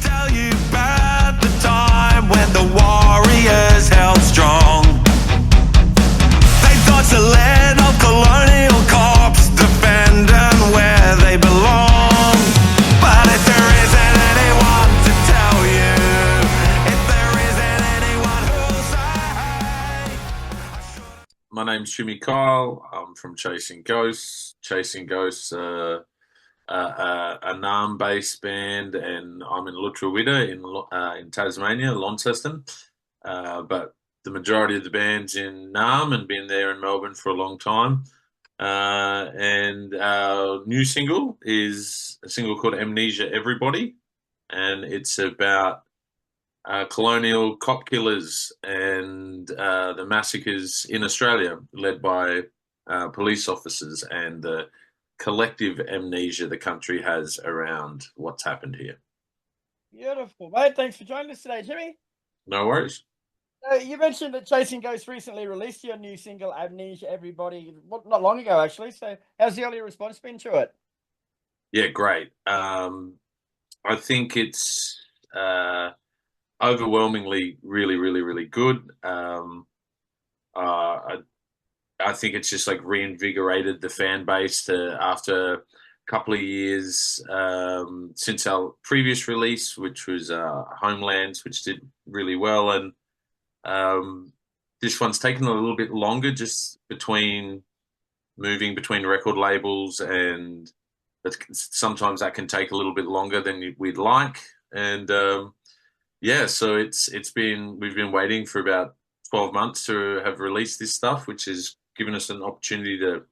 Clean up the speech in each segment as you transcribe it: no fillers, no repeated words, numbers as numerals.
tell you about the time when the warriors held strong. They dodged the lead of colonial corps, defending where they belong. But if there isn't anyone to tell you, if there isn't anyone who'll say, My name's Jimmy Kyle. I'm from Chasing Ghosts. Chasing Ghosts, a Naarm-based band, and I'm in Lutruwita in Tasmania, Launceston. But the majority of the band's in Naarm and been there in Melbourne for a long time. And our new single is a single called Amnesia Everybody, and it's about colonial cop killers and the massacres in Australia, led by police officers, and the collective amnesia the country has around what's happened here. Beautiful, mate. Thanks for joining us today, Jimmy. No worries. You mentioned that Chasing Ghosts recently released your new single, Amnesia Everybody, not long ago, actually. So how's the early response been to it? Yeah, great. I think it's overwhelmingly really, really, really good. I think it's just like reinvigorated the fan base after a couple of years since our previous release, which was Homelands, which did really well. And this one's taken a little bit longer, just moving between record labels, and sometimes that can take a little bit longer than we'd like. And yeah, so we've been waiting for about 12 months to have released this stuff, which has given us an opportunity to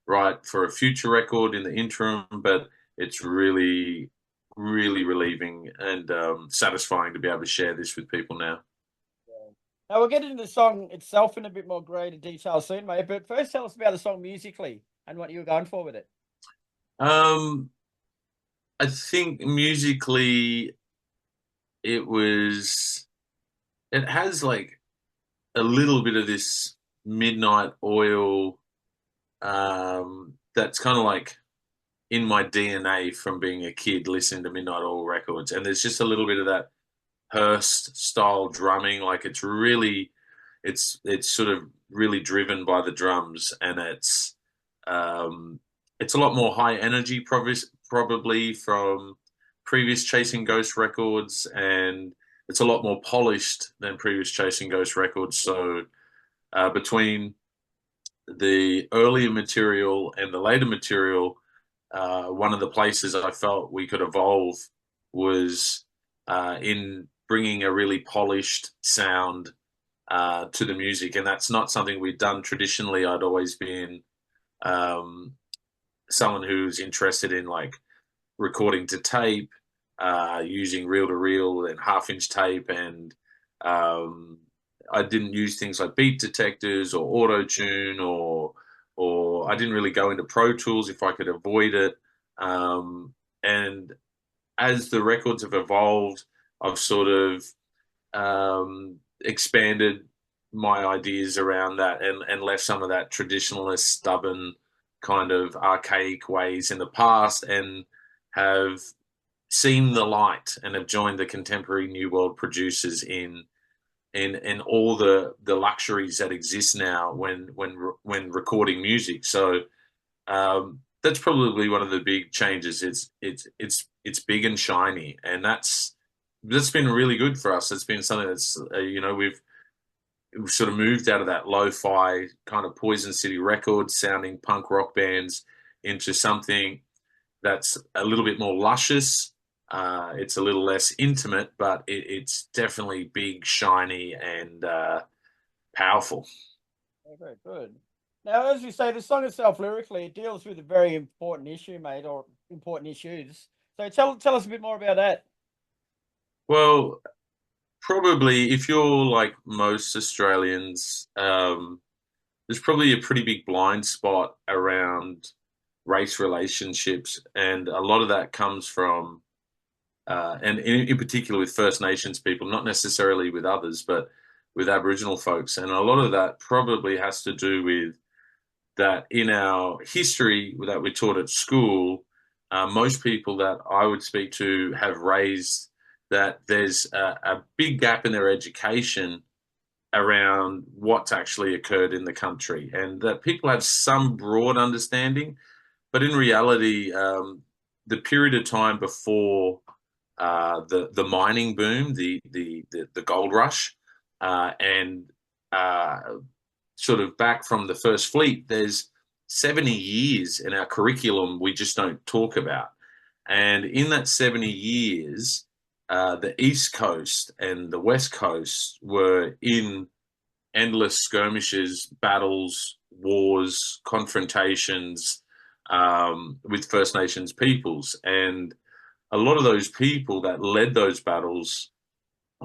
write for a future record in the interim. But it's really, really relieving and satisfying to be able to share this with people now. Now we'll get into the song itself in a bit more greater detail soon, mate. But first, tell us about the song musically and what you were going for with it. I think musically, it has like a little bit of this Midnight Oil that's kind of like in my DNA from being a kid listening to Midnight Oil records. And there's just a little bit of that Hearst style drumming. Like it's sort of really driven by the drums, and it's a lot more high energy probably from previous Chasing Ghost records, and it's a lot more polished than previous Chasing Ghost records. So between the earlier material and the later material, one of the places I felt we could evolve was in bringing a really polished sound to the music. And that's not something we'd done traditionally. I'd always been someone who's interested in like recording to tape, using reel-to-reel and half-inch tape, and I didn't use things like beat detectors or auto-tune, or I didn't really go into Pro Tools if I could avoid it. And as the records have evolved, I've sort of expanded my ideas around that, and left some of that traditionalist, stubborn kind of archaic ways in the past, and have seen the light and have joined the contemporary New World producers in all the luxuries that exist now when recording music. So that's probably one of the big changes. It's big and shiny, and that's been really good for us. It's been something that's we've sort of moved out of that lo-fi kind of Poison City Records sounding punk rock bands into something that's a little bit more luscious. It's a little less intimate, but it's definitely big, shiny, and powerful. Very good. Now, as you say, the song itself lyrically, it deals with a very important issue, mate, or important issues. So tell us a bit more about that. Well, probably if you're like most Australians, there's probably a pretty big blind spot around race relationships, and a lot of that comes from, and in particular with First Nations people, not necessarily with others, but with Aboriginal folks. And a lot of that probably has to do with that in our history that we're taught at school. Most people that I would speak to have raised that there's a big gap in their education around what's actually occurred in the country, and that people have some broad understanding, but in reality, the period of time before the mining boom, the gold rush, and sort of back from the first fleet, there's 70 years in our curriculum we just don't talk about. And in that 70 years, the East Coast and the West Coast were in endless skirmishes, battles, wars, confrontations with First Nations peoples. And a lot of those people that led those battles,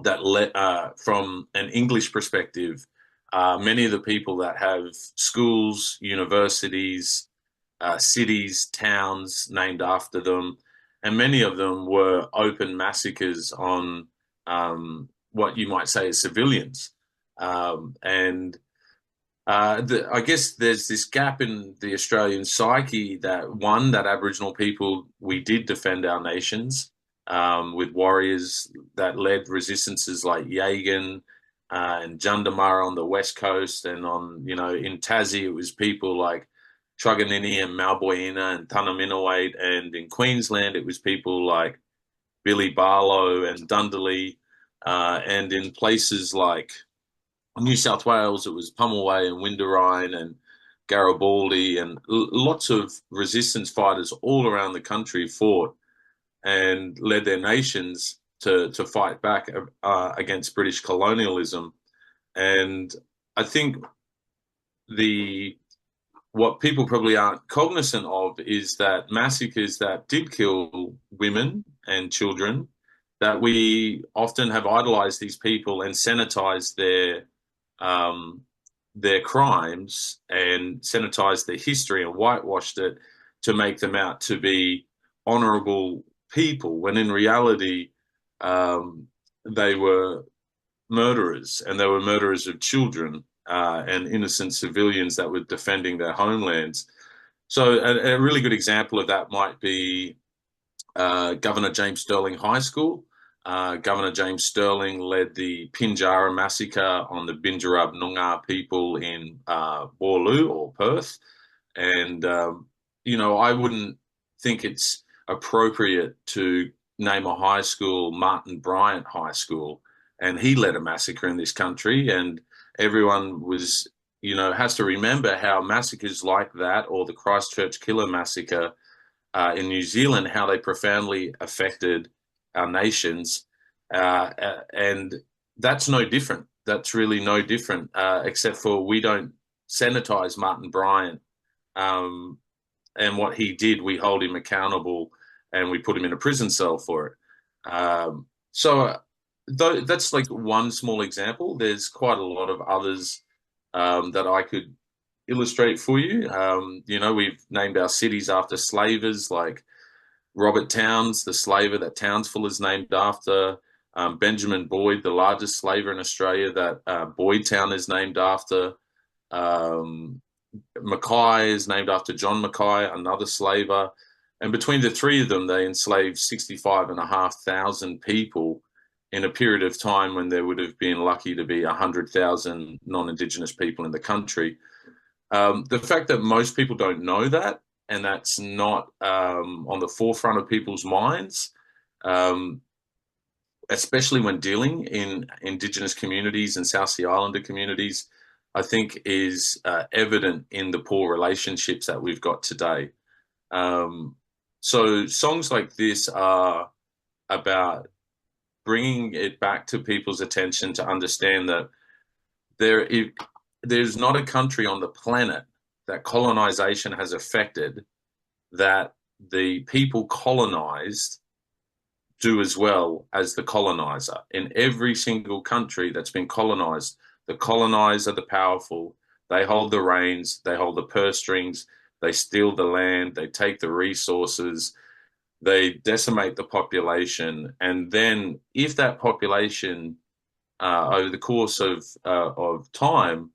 that led from an English perspective, many of the people that have schools, universities, cities, towns named after them, and many of them were open massacres on what you might say as civilians. And I guess there's this gap in the Australian psyche that, one, that Aboriginal people, we did defend our nations with warriors that led resistances like Yagan and Jundamara on the West Coast, and on, in Tassie, it was people like Truganini and Malboyina and Tunaminawait, and in Queensland, it was people like Billy Barlow and Dundalli, and in places like New South Wales, it was Pumulway and Windarine and Garibaldi, and lots of resistance fighters all around the country fought and led their nations to fight back against British colonialism. And I think what people probably aren't cognizant of is that massacres that did kill women and children, that we often have idolized these people and sanitized their crimes and sanitized their history and whitewashed it to make them out to be honorable people, when in reality they were murderers, and they were murderers of children and innocent civilians that were defending their homelands. So a really good example of that might be Governor James Sterling High School. Governor James Sterling led the Pinjarra massacre on the Bindjarab Noongar people in Boorloo or Perth. And, I wouldn't think it's appropriate to name a high school Martin Bryant High School. And he led a massacre in this country, and everyone was, has to remember how massacres like that, or the Christchurch Killer massacre in New Zealand, how they profoundly affected our nations. And that's no different. That's really no different, except for we don't sanitize Martin Bryant. And what he did, we hold him accountable, and we put him in a prison cell for it. So that's like one small example. There's quite a lot of others that I could illustrate for you. We've named our cities after slavers, like Robert Towns, the slaver that Townsville is named after. Benjamin Boyd, the largest slaver in Australia, that Boydtown is named after. Mackay is named after John Mackay, another slaver. And between the three of them, they enslaved 65,500 people in a period of time when there would have been lucky to be 100,000 non-Indigenous people in the country. The fact that most people don't know that, and that's not on the forefront of people's minds, especially when dealing in Indigenous communities and South Sea Islander communities, I think is evident in the poor relationships that we've got today. So songs like this are about bringing it back to people's attention to understand that there's not a country on the planet that colonization has affected that the people colonized do as well as the colonizer. In every single country that's been colonized, the colonizer, the powerful, they hold the reins, they hold the purse strings, they steal the land, they take the resources, they decimate the population. And then if that population over the course of time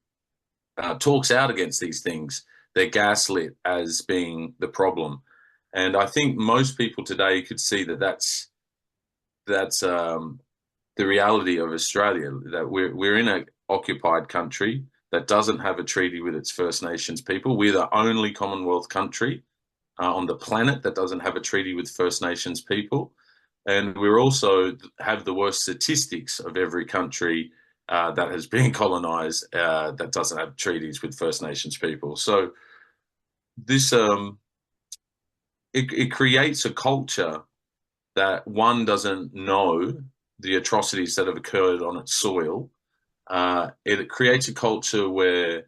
talks out against these things, they're gaslit as being the problem. And I think most people today could see that that's the reality of Australia, that we're in an occupied country that doesn't have a treaty with its First Nations people. We're the only Commonwealth country on the planet that doesn't have a treaty with First Nations people. And we're also have the worst statistics of every country that has been colonized that doesn't have treaties with First Nations people. So this it creates a culture that one doesn't know the atrocities that have occurred on its soil. It creates a culture where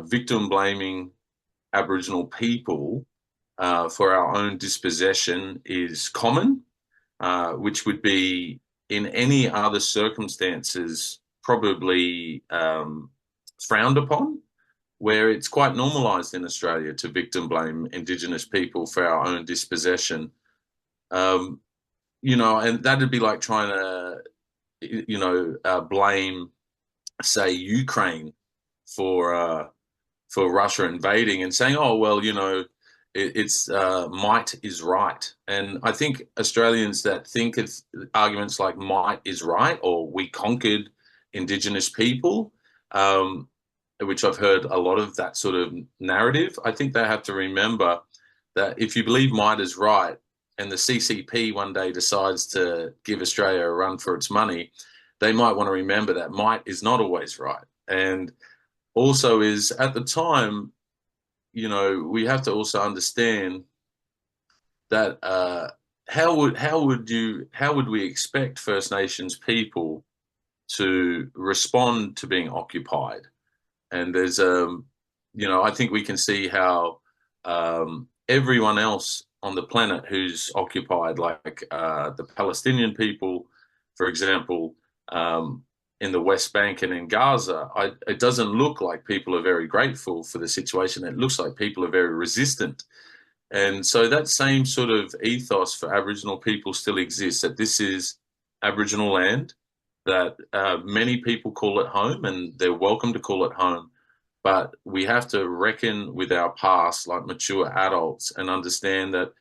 victim blaming Aboriginal people for our own dispossession is common, which would be in any other circumstances probably frowned upon, where it's quite normalised in Australia to victim blame Indigenous people for our own dispossession. And that'd be like trying to, blame, say, Ukraine for Russia invading and saying, oh, well, it's might is right. And I think Australians that think of arguments like might is right or we conquered Indigenous people, which I've heard a lot of that sort of narrative, I think they have to remember that if you believe might is right and the CCP one day decides to give Australia a run for its money, they might want to remember that might is not always right. And also is at the time, we have to also understand that how would we expect First Nations people to respond to being occupied? And there's I think we can see how everyone else on the planet who's occupied, like the Palestinian people, for example, in the West Bank and in Gaza, it doesn't look like people are very grateful for the situation. It looks like people are very resistant. And so that same sort of ethos for Aboriginal people still exists, that this is Aboriginal land, that many people call it home and they're welcome to call it home. But we have to reckon with our past like mature adults and understand that,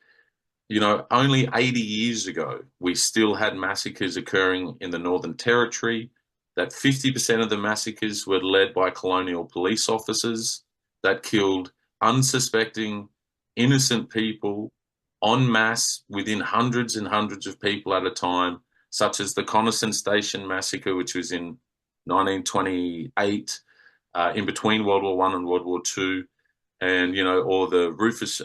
only 80 years ago, we still had massacres occurring in the Northern Territory, that 50% of the massacres were led by colonial police officers that killed unsuspecting, innocent people en masse within hundreds and hundreds of people at a time, such as the Coniston Station massacre, which was in 1928, in between World War I and World War II, and, or the Rufus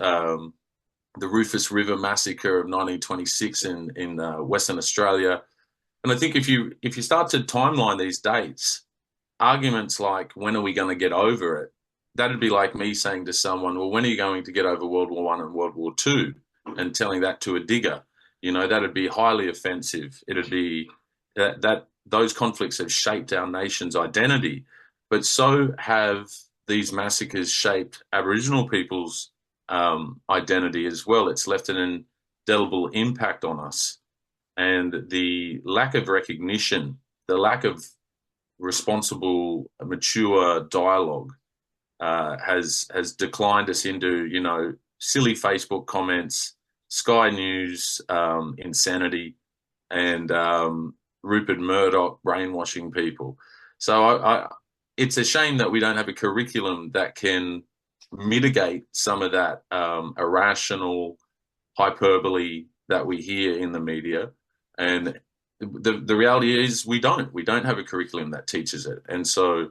River massacre of 1926 in Western Australia. And I think if you start to timeline these dates, arguments like, when are we going to get over it? That'd be like me saying to someone, well, when are you going to get over World War I and World War II? And telling that to a digger, that'd be highly offensive. It'd be that those conflicts have shaped our nation's identity, but so have these massacres shaped Aboriginal people's identity as well. It's left an indelible impact on us. And the lack of recognition, the lack of responsible, mature dialogue has declined us into, silly Facebook comments, Sky News insanity, and Rupert Murdoch brainwashing people. So it's a shame that we don't have a curriculum that can mitigate some of that irrational hyperbole that we hear in the media. And the reality is we don't have a curriculum that teaches it. And so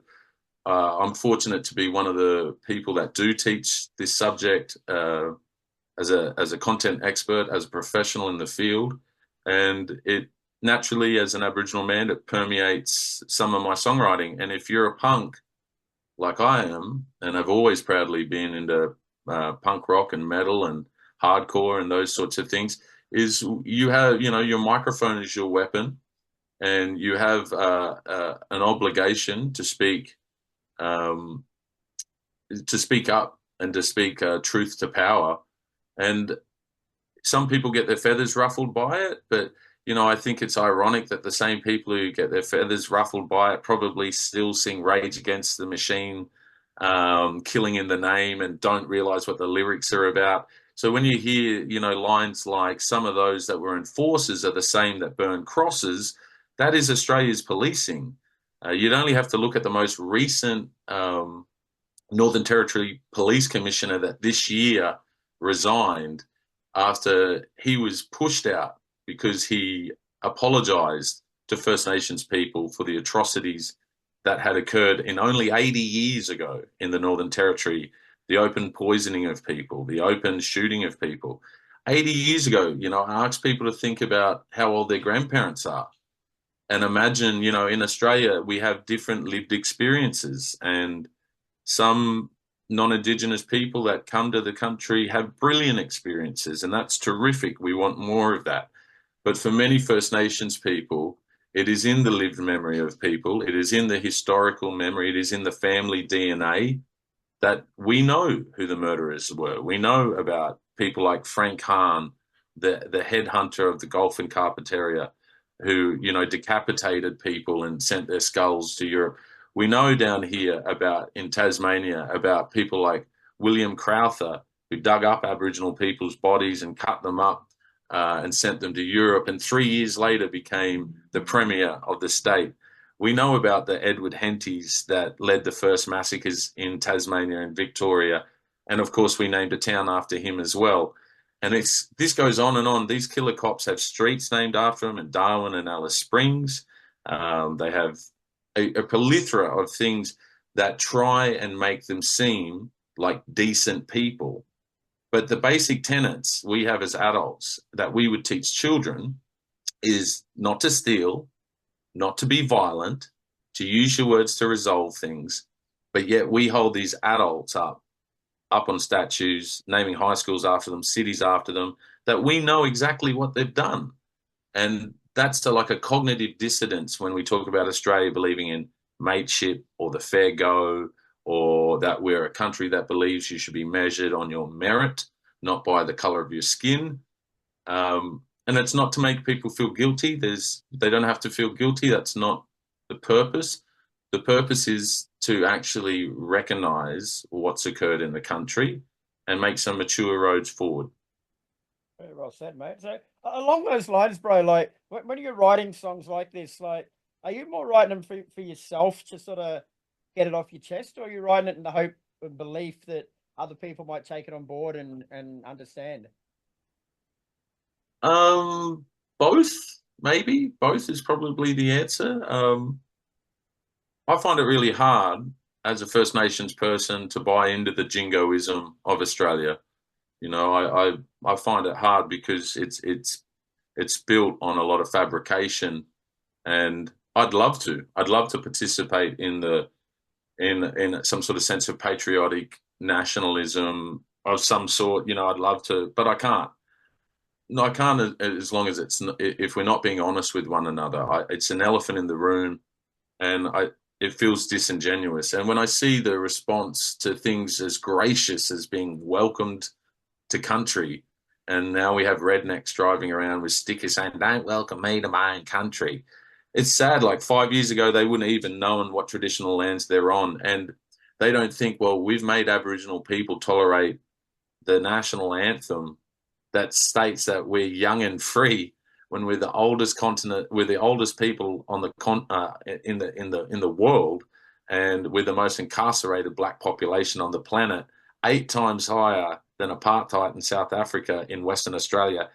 I'm fortunate to be one of the people that do teach this subject as a content expert, as a professional in the field. And it naturally, as an Aboriginal man, it permeates some of my songwriting. And if you're a punk like I am, and I've always proudly been into punk rock and metal and hardcore and those sorts of things, is you have, your microphone is your weapon, and you have an obligation to speak up and to speak truth to power. And some people get their feathers ruffled by it, but I think it's ironic that the same people who get their feathers ruffled by it probably still sing Rage Against the Machine, Killing in the Name, and don't realize what the lyrics are about. So when you hear, lines like some of those that were enforcers are the same that burn crosses, that is Australia's policing. You'd only have to look at the most recent Northern Territory Police Commissioner that this year resigned after he was pushed out because he apologised to First Nations people for the atrocities that had occurred in only 80 years ago in the Northern Territory, the open poisoning of people, the open shooting of people. 80 years ago, I asked people to think about how old their grandparents are. And imagine, in Australia, we have different lived experiences, and some non-Indigenous people that come to the country have brilliant experiences, and that's terrific. We want more of that. But for many First Nations people, it is in the lived memory of people. It is in the historical memory. It is in the family DNA that we know who the murderers were. We know about people like Frank Hahn, the headhunter of the Gulf and Carpentaria, who, decapitated people and sent their skulls to Europe. We know down here in Tasmania about people like William Crowther, who dug up Aboriginal people's bodies and cut them up and sent them to Europe, and 3 years later became the premier of the state. We know about the Edward Hentys that led the first massacres in Tasmania and Victoria. And of course, we named a town after him as well. And this goes on and on. These killer cops have streets named after them in Darwin and Alice Springs. They have a plethora of things that try and make them seem like decent people. But the basic tenets we have as adults that we would teach children is not to steal, not to be violent, to use your words to resolve things. But yet we hold these adults up on statues, naming high schools after them, cities after them, that we know exactly what they've done. And that's like a cognitive dissonance when we talk about Australia believing in mateship or the fair go, or that we're a country that believes you should be measured on your merit, not by the color of your skin. And it's not to make people feel guilty. They don't have to feel guilty. That's not the purpose. The purpose is to actually recognize what's occurred in the country and make some mature roads forward. Very well said, mate. So along those lines, bro, like when you're writing songs like this, like, are you more writing them for yourself to sort of get it off your chest, or are you writing it in the hope and belief that other people might take it on board and understand? Both, maybe. Both is probably the answer. I find it really hard as a First Nations person to buy into the jingoism of Australia. I find it hard because it's built on a lot of fabrication, and I'd love to participate in some sort of sense of patriotic nationalism of some sort. I'd love to, but I can't. No, I can't as long as if we're not being honest with one another. It's an elephant in the room, and it feels disingenuous. And when I see the response to things as gracious as being welcomed to country, and now we have rednecks driving around with stickers saying, "Don't welcome me to my own country." It's sad. Like 5 years ago, they wouldn't even known what traditional lands they're on. And they don't think, well, we've made Aboriginal people tolerate the national anthem that states that we're young and free when we're the oldest continent, we're the oldest people on the in the world, and we're the most incarcerated black population on the planet, 8 times higher than apartheid in South Africa, in Western Australia,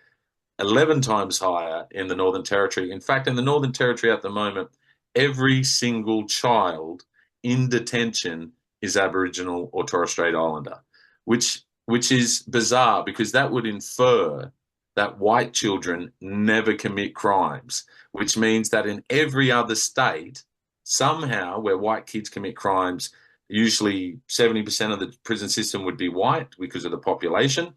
11 times higher in the Northern Territory. In fact, in the Northern Territory at the moment, every single child in detention is Aboriginal or Torres Strait Islander, which is bizarre, because that would infer that white children never commit crimes, which means that in every other state, somehow where white kids commit crimes, usually 70% of the prison system would be white because of the population,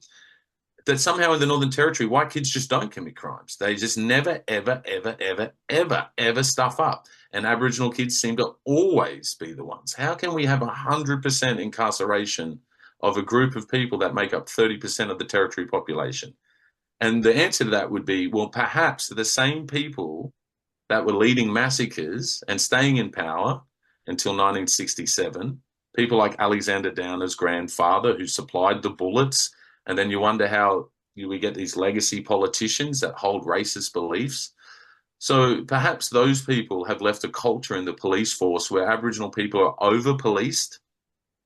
that somehow in the Northern Territory, white kids just don't commit crimes. They just never, ever, ever, ever, ever, ever stuff up. And Aboriginal kids seem to always be the ones. How can we have 100% incarceration of a group of people that make up 30% of the territory population? And the answer to that would be, well, perhaps the same people that were leading massacres and staying in power until 1967, people like Alexander Downer's grandfather, who supplied the bullets, And then you wonder how we get these legacy politicians that hold racist beliefs. So perhaps those people have left a culture in the police force where Aboriginal people are over-policed.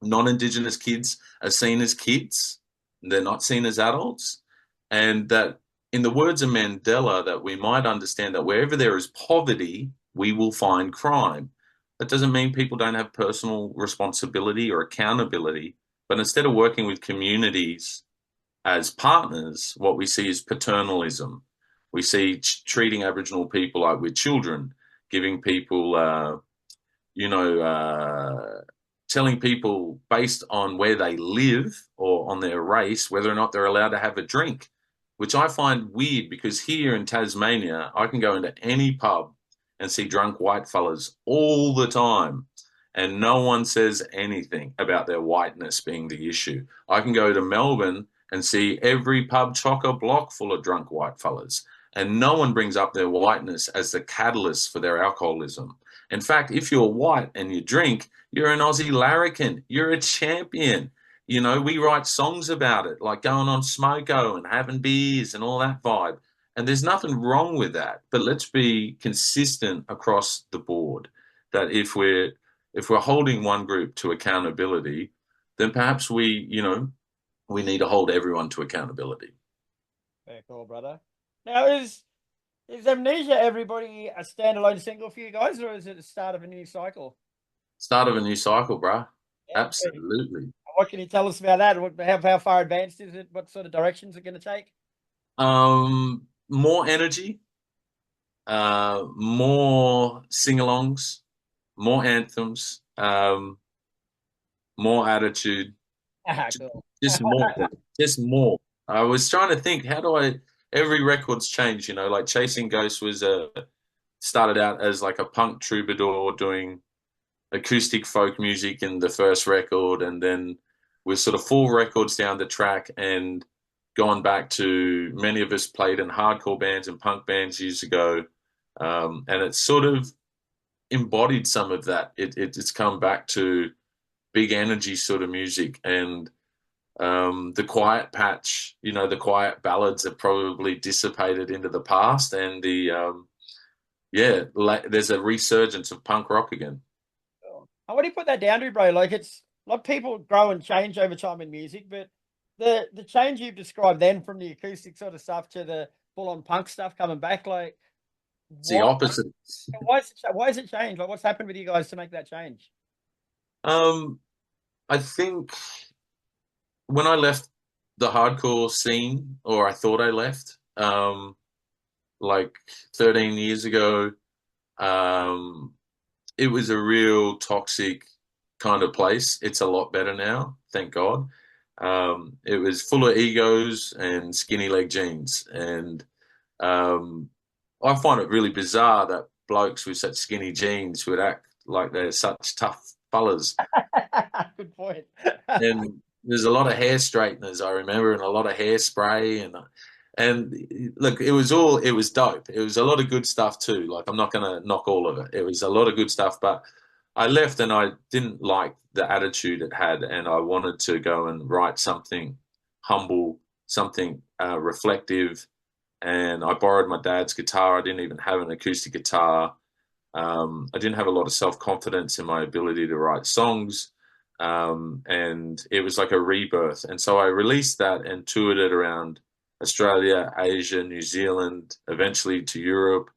Non-Indigenous kids are seen as kids. They're not seen as adults. And that, in the words of Mandela, that we might understand that wherever there is poverty, we will find crime. That doesn't mean people don't have personal responsibility or accountability, but instead of working with communities as partners, what we see is paternalism. We see treating Aboriginal people like we're children, giving people, telling people based on where they live or on their race, whether or not they're allowed to have a drink, which I find weird because here in Tasmania, I can go into any pub and see drunk white fellas all the time. And no one says anything about their whiteness being the issue. I can go to Melbourne and see every pub chock-a-block full of drunk white fellas. And no one brings up their whiteness as the catalyst for their alcoholism. In fact, if you're white and you drink, you're an Aussie larrikin. You're a champion. You know, we write songs about it, like going on smoko and having beers and all that vibe. And there's nothing wrong with that. But let's be consistent across the board. That if we're holding one group to accountability, then perhaps we need to hold everyone to accountability. Very cool, brother. Now, is Amnesia Everybody a standalone single for you guys, or is it the start of a new cycle? Start of a new cycle, bruh. Yeah. Absolutely. What can you tell us about that? How far advanced is it? What sort of directions are it going to take? More energy, more sing-alongs, more anthems, more attitude. Cool. Just more, just more. I was trying to think, every record's changed, like Chasing Ghosts was started out as like a punk troubadour doing acoustic folk music in the first record, and then we're sort of 4 records down the track and gone back to, many of us played in hardcore bands and punk bands years ago, and it's sort of embodied some of that. It's come back to big energy sort of music, and the quiet patch, the quiet ballads have probably dissipated into the past, and there's a resurgence of punk rock again. What do you put that down to, bro? Like, it's a lot of people grow and change over time in music, but the change you've described then, from the acoustic sort of stuff to the full-on punk stuff coming back, like, it's the opposite. Why is it changed? Like, what's happened with you guys to make that change? I think when I left the hardcore scene, or I thought I left, like 13 years ago, it was a real toxic kind of place. It's a lot better now, thank God. It was full of egos and skinny leg jeans. And I find it really bizarre that blokes with such skinny jeans would act like they're such tough fellas. Good point. And there's a lot of hair straighteners, I remember, and a lot of hairspray, and look, it was dope. It was a lot of good stuff too. Like, I'm not going to knock all of it. It was a lot of good stuff, but I left and I didn't like the attitude it had, and I wanted to go and write something humble, something reflective. And I borrowed my dad's guitar. I didn't even have an acoustic guitar. I didn't have a lot of self-confidence in my ability to write songs. And it was like a rebirth. And so I released that and toured it around Australia, Asia, New Zealand, eventually to Europe,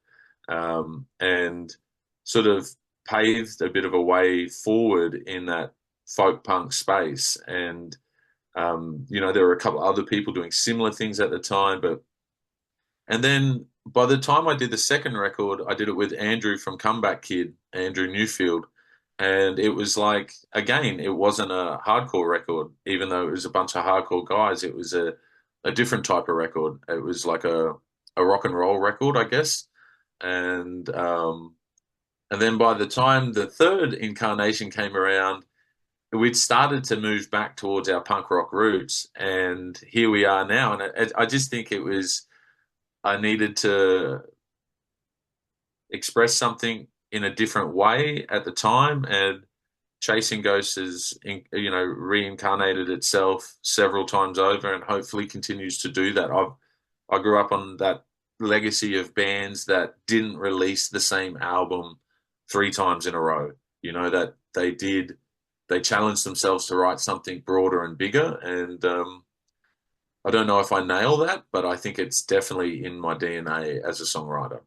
and sort of paved a bit of a way forward in that folk punk space. And, there were a couple other people doing similar things at the time, and then by the time I did the second record, I did it with Andrew from Comeback Kid, Andrew Newfield. And it was like, again, it wasn't a hardcore record, even though it was a bunch of hardcore guys. It was a different type of record. It was like a rock and roll record, I guess. And then by the time the third incarnation came around, we'd started to move back towards our punk rock roots. And here we are now. And I just think I needed to express something in a different way at the time. And Chasing Ghosts has, reincarnated itself several times over, and hopefully continues to do that. I grew up on that legacy of bands that didn't release the same album 3 times in a row. That they challenged themselves to write something broader and bigger. And I don't know if I nail that, but I think it's definitely in my DNA as a songwriter.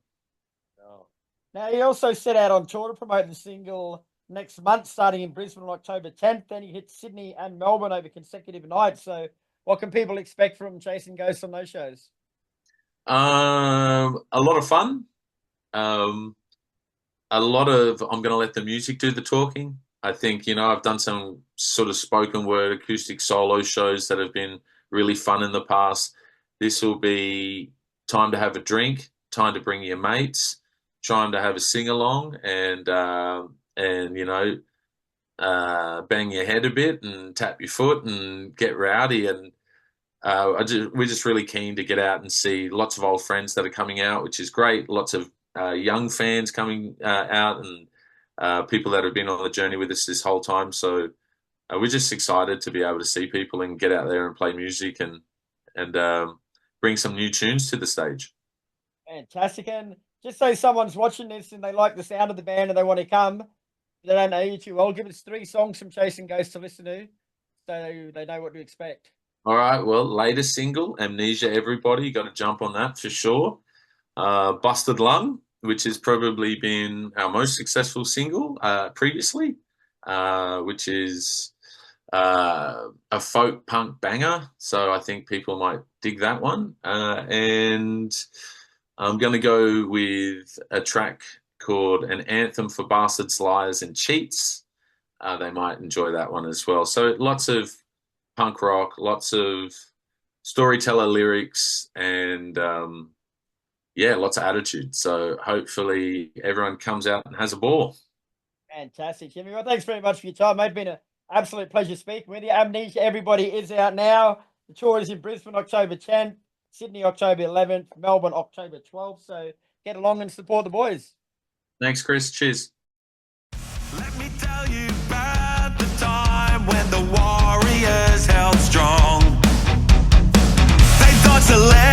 Now, you also set out on tour to promote the single next month, starting in Brisbane on October 10th. Then you hit Sydney and Melbourne over consecutive nights. So what can people expect from Chasing Ghosts on those shows? A lot of fun. I'm going to let the music do the talking. I think, I've done some sort of spoken word acoustic solo shows that have been really fun in the past. This will be time to have a drink, time to bring your mates, time to have a sing along, and bang your head a bit and tap your foot and get rowdy. And we're just really keen to get out and see lots of old friends that are coming out, which is great. Lots of young fans coming out, and people that have been on the journey with us this whole time. So we're just excited to be able to see people and get out there and play music and bring some new tunes to the stage. Fantastic. And just so someone's watching this and they like the sound of the band and they want to come, they don't know you too well, give us 3 songs from Chasing Ghosts to listen to so they know what to expect. All right. Well, latest single, Amnesia, everybody. You got to jump on that for sure. Busted Lung, which has probably been our most successful single previously, which is a folk punk banger. So I think people might dig that one. And I'm going to go with a track called An Anthem for Bastards, Liars and Cheats. They might enjoy that one as well. So lots of punk rock, lots of storyteller lyrics, and lots of attitude. So hopefully everyone comes out and has a ball. Fantastic, Jimmy. Well, thanks very much for your time, mate. It's been an absolute pleasure speaking with you. Amnesia, everybody, is out now. The tour is in Brisbane, October 10th, Sydney, October 11th, Melbourne, October 12th. So get along and support the boys. Thanks, Chris. Cheers. Let me tell you about the time when the warriors held strong. They dodged the land.